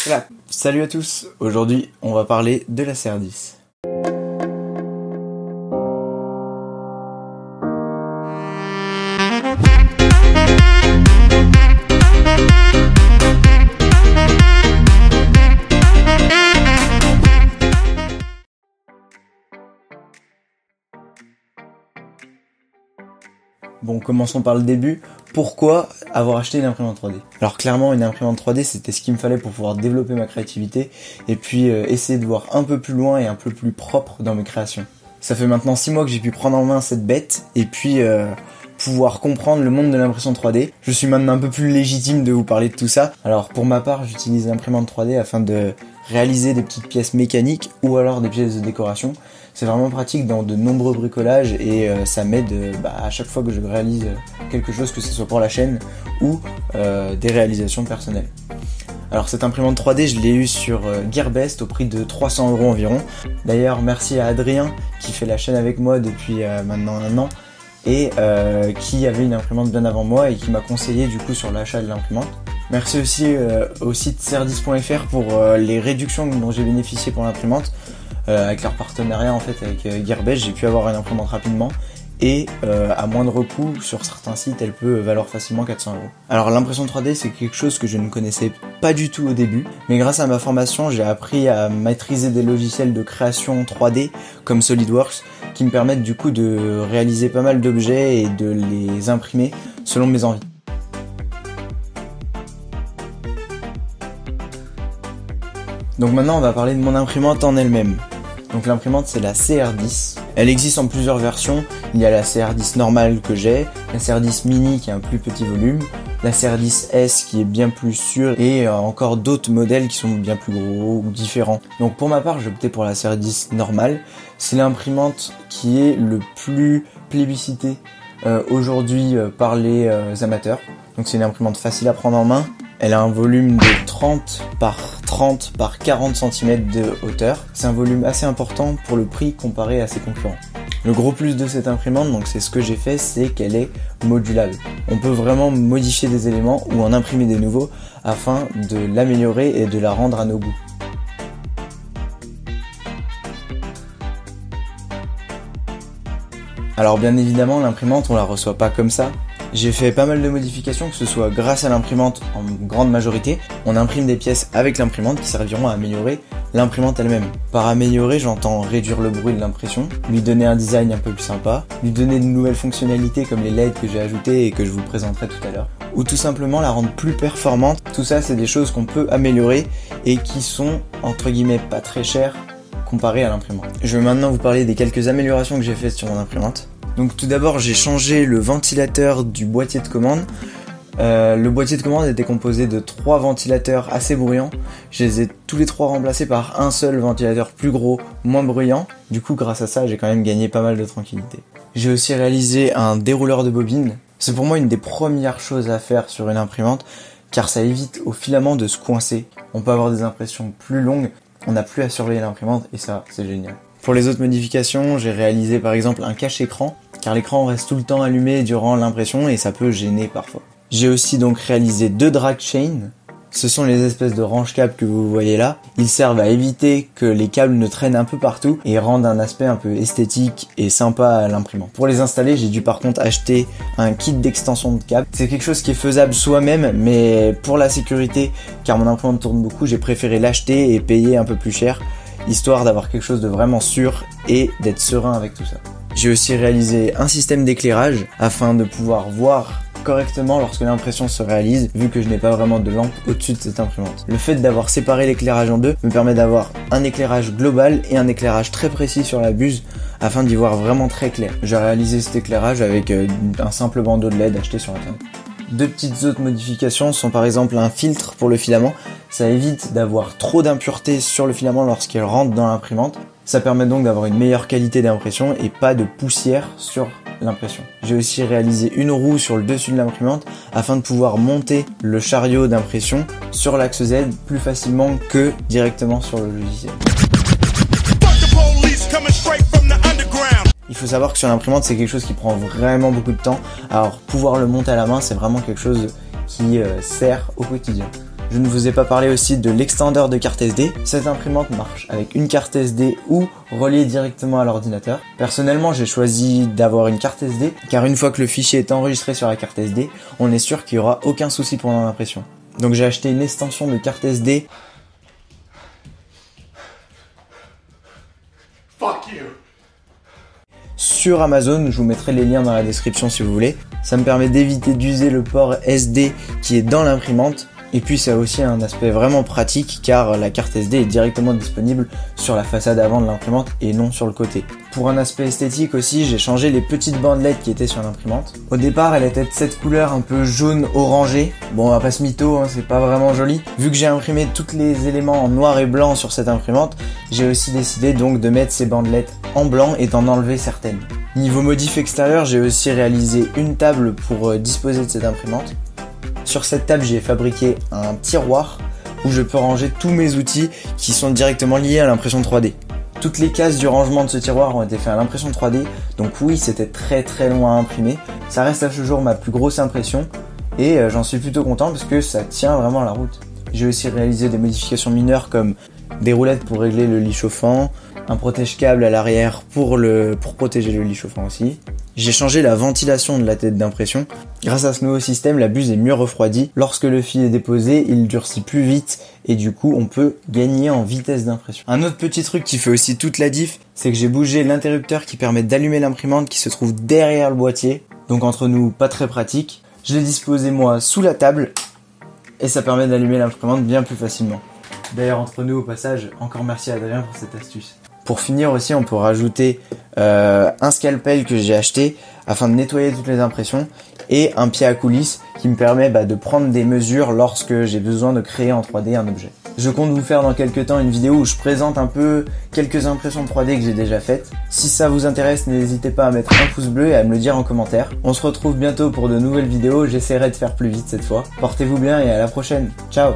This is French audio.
Clap. Salut à tous, aujourd'hui on va parler de la CR10. Bon, commençons par le début. Pourquoi avoir acheté une imprimante 3D ? Alors clairement, une imprimante 3D, c'était ce qu'il me fallait pour pouvoir développer ma créativité et puis essayer de voir un peu plus loin et un peu plus propre dans mes créations. Ça fait maintenant 6 mois que j'ai pu prendre en main cette bête et puis pouvoir comprendre le monde de l'impression 3D. Je suis maintenant un peu plus légitime de vous parler de tout ça. Alors pour ma part, j'utilise l'imprimante 3D afin de réaliser des petites pièces mécaniques ou alors des pièces de décoration. C'est vraiment pratique dans de nombreux bricolages et ça m'aide à chaque fois que je réalise quelque chose, que ce soit pour la chaîne ou des réalisations personnelles. Alors cette imprimante 3D, je l'ai eue sur Gearbest au prix de 300 € environ. D'ailleurs, merci à Adrien qui fait la chaîne avec moi depuis maintenant 1 an et qui avait une imprimante bien avant moi et qui m'a conseillé du coup sur l'achat de l'imprimante. Merci aussi au site cr10.fr pour les réductions dont j'ai bénéficié pour l'imprimante. Avec leur partenariat en fait avec Gearbest, j'ai pu avoir une imprimante rapidement et à moindre coût sur certains sites elle peut valoir facilement 400 €. Alors l'impression 3D c'est quelque chose que je ne connaissais pas du tout au début, mais grâce à ma formation j'ai appris à maîtriser des logiciels de création 3D comme SolidWorks qui me permettent du coup de réaliser pas mal d'objets et de les imprimer selon mes envies. Donc maintenant on va parler de mon imprimante en elle-même. Donc l'imprimante c'est la CR10. Elle existe en plusieurs versions. Il y a la CR10 normale que j'ai, la CR10 mini qui a un plus petit volume, la CR10S qui est bien plus sûre et encore d'autres modèles qui sont bien plus gros ou différents. Donc pour ma part j'ai opté pour la CR10 normale. C'est l'imprimante qui est le plus plébiscitée aujourd'hui par les amateurs. Donc c'est une imprimante facile à prendre en main. Elle a un volume de 30 par 30 par 40 cm de hauteur. C'est un volume assez important pour le prix comparé à ses concurrents. Le gros plus de cette imprimante, donc c'est ce que j'ai fait, c'est qu'elle est modulable. On peut vraiment modifier des éléments ou en imprimer des nouveaux afin de l'améliorer et de la rendre à nos goûts. Alors bien évidemment, l'imprimante, on la reçoit pas comme ça. J'ai fait pas mal de modifications, que ce soit grâce à l'imprimante en grande majorité. On imprime des pièces avec l'imprimante qui serviront à améliorer l'imprimante elle-même. Par améliorer, j'entends réduire le bruit de l'impression, lui donner un design un peu plus sympa, lui donner de nouvelles fonctionnalités comme les LED que j'ai ajoutées et que je vous présenterai tout à l'heure, ou tout simplement la rendre plus performante. Tout ça, c'est des choses qu'on peut améliorer et qui sont, entre guillemets, pas très chères comparées à l'imprimante. Je vais maintenant vous parler des quelques améliorations que j'ai faites sur mon imprimante. Donc tout d'abord j'ai changé le ventilateur du boîtier de commande. Le boîtier de commande était composé de 3 ventilateurs assez bruyants. Je les ai tous les 3 remplacés par un seul ventilateur plus gros, moins bruyant. Du coup grâce à ça j'ai quand même gagné pas mal de tranquillité. J'ai aussi réalisé un dérouleur de bobines. C'est pour moi une des premières choses à faire sur une imprimante car ça évite au filament de se coincer. On peut avoir des impressions plus longues, on n'a plus à surveiller l'imprimante et ça c'est génial. Pour les autres modifications, j'ai réalisé par exemple un cache-écran, car l'écran reste tout le temps allumé durant l'impression et ça peut gêner parfois. J'ai aussi donc réalisé 2 drag chains. Ce sont les espèces de range-câbles que vous voyez là. Ils servent à éviter que les câbles ne traînent un peu partout et rendent un aspect un peu esthétique et sympa à l'imprimante. Pour les installer, j'ai dû par contre acheter un kit d'extension de câbles. C'est quelque chose qui est faisable soi-même, mais pour la sécurité, car mon imprimante tourne beaucoup, j'ai préféré l'acheter et payer un peu plus cher, histoire d'avoir quelque chose de vraiment sûr et d'être serein avec tout ça. J'ai aussi réalisé un système d'éclairage afin de pouvoir voir correctement lorsque l'impression se réalise, vu que je n'ai pas vraiment de lampe au-dessus de cette imprimante. Le fait d'avoir séparé l'éclairage en deux me permet d'avoir un éclairage global et un éclairage très précis sur la buse afin d'y voir vraiment très clair. J'ai réalisé cet éclairage avec un simple bandeau de LED acheté sur internet. 2 petites autres modifications sont par exemple un filtre pour le filament. Ça évite d'avoir trop d'impuretés sur le filament lorsqu'il rentre dans l'imprimante. Ça permet donc d'avoir une meilleure qualité d'impression et pas de poussière sur l'impression. J'ai aussi réalisé une roue sur le dessus de l'imprimante afin de pouvoir monter le chariot d'impression sur l'axe Z plus facilement que directement sur le logiciel. Il faut savoir que sur l'imprimante c'est quelque chose qui prend vraiment beaucoup de temps, alors pouvoir le monter à la main c'est vraiment quelque chose qui sert au quotidien. Je ne vous ai pas parlé aussi de l'extendeur de carte SD. Cette imprimante marche avec une carte SD ou reliée directement à l'ordinateur. Personnellement, j'ai choisi d'avoir une carte SD car une fois que le fichier est enregistré sur la carte SD, on est sûr qu'il n'y aura aucun souci pendant l'impression. Donc j'ai acheté une extension de carte SD. Fuck you. Sur Amazon, je vous mettrai les liens dans la description si vous voulez. Ça me permet d'éviter d'user le port SD qui est dans l'imprimante. Et puis ça a aussi un aspect vraiment pratique car la carte SD est directement disponible sur la façade avant de l'imprimante et non sur le côté. Pour un aspect esthétique aussi, j'ai changé les petites bandelettes qui étaient sur l'imprimante. Au départ, elle était de cette couleur un peu jaune orangé. Bon, on va pas se mytho, hein, c'est pas vraiment joli. Vu que j'ai imprimé tous les éléments en noir et blanc sur cette imprimante, j'ai aussi décidé donc de mettre ces bandelettes en blanc et d'en enlever certaines. Niveau modif extérieur, j'ai aussi réalisé une table pour disposer de cette imprimante. Sur cette table, j'ai fabriqué un tiroir où je peux ranger tous mes outils qui sont directement liés à l'impression 3D. Toutes les cases du rangement de ce tiroir ont été faites à l'impression 3D, donc oui, c'était très long à imprimer. Ça reste à ce jour ma plus grosse impression et j'en suis plutôt content parce que ça tient vraiment la route. J'ai aussi réalisé des modifications mineures comme des roulettes pour régler le lit chauffant, un protège-câble à l'arrière pour protéger le lit chauffant aussi. J'ai changé la ventilation de la tête d'impression. Grâce à ce nouveau système, la buse est mieux refroidie. Lorsque le fil est déposé, il durcit plus vite et du coup, on peut gagner en vitesse d'impression. Un autre petit truc qui fait aussi toute la diff, c'est que j'ai bougé l'interrupteur qui permet d'allumer l'imprimante qui se trouve derrière le boîtier. Donc entre nous, pas très pratique. Je l'ai disposé moi sous la table et ça permet d'allumer l'imprimante bien plus facilement. D'ailleurs, entre nous, au passage, encore merci à Adrien pour cette astuce. Pour finir aussi, on peut rajouter un scalpel que j'ai acheté afin de nettoyer toutes les impressions et un pied à coulisses qui me permet de prendre des mesures lorsque j'ai besoin de créer en 3D un objet. Je compte vous faire dans quelques temps une vidéo où je présente un peu quelques impressions 3D que j'ai déjà faites. Si ça vous intéresse, n'hésitez pas à mettre un pouce bleu et à me le dire en commentaire. On se retrouve bientôt pour de nouvelles vidéos, j'essaierai de faire plus vite cette fois. Portez-vous bien et à la prochaine. Ciao!